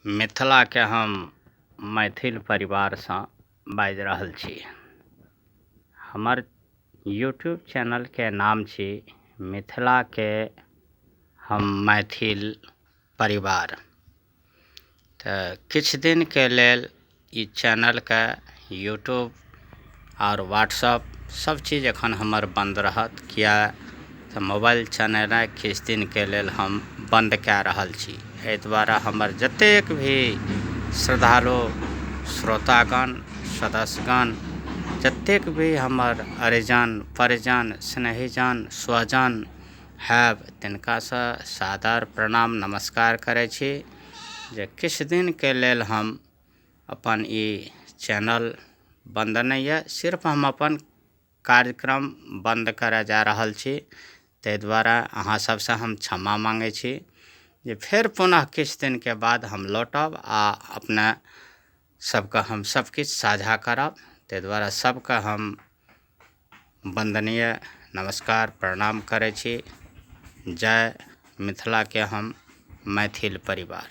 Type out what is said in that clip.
मिथिला के हम मैथिल परिवार से बाजि रहल छी। हमर यूट्यूब चैनल के नाम छी मिथिला के हम मैथिल परिवार। तऽ किछु दिन के लेल ई चैनल के यूट्यूब और व्हाट्सएप सब चीज एखन हमर बंद रहत, किया तऽ मोबाइल चलेनाइ किछु दिन के लेल हम बंद कए रहल छी। एहि दुआरे हमर जतेक भी श्रद्धालु श्रोतागण सदस्यगण जतेक भी हमर परिजन स्नेहीजन स्वजन हैब तिनकासँ सादर प्रणाम नमस्कार करै छी जे किछु दिन के लेल हम अपन ई चैनल बंद नहि यऽ, सिर्फ हम अपन कार्यक्रम बंद करऽ जा रहल छी। ताहि दुआरे अहाँ सबसँ हम क्षमा मांगै छी जे फेर पुनः किछु दिन के बाद हम लौटब आ अपने सबके हम सब किछु साझा करब। ताहि दुआरे सबके हम वंदनीय नमस्कार प्रणाम करै छी। जय मिथिला के हम मैथिल परिवार।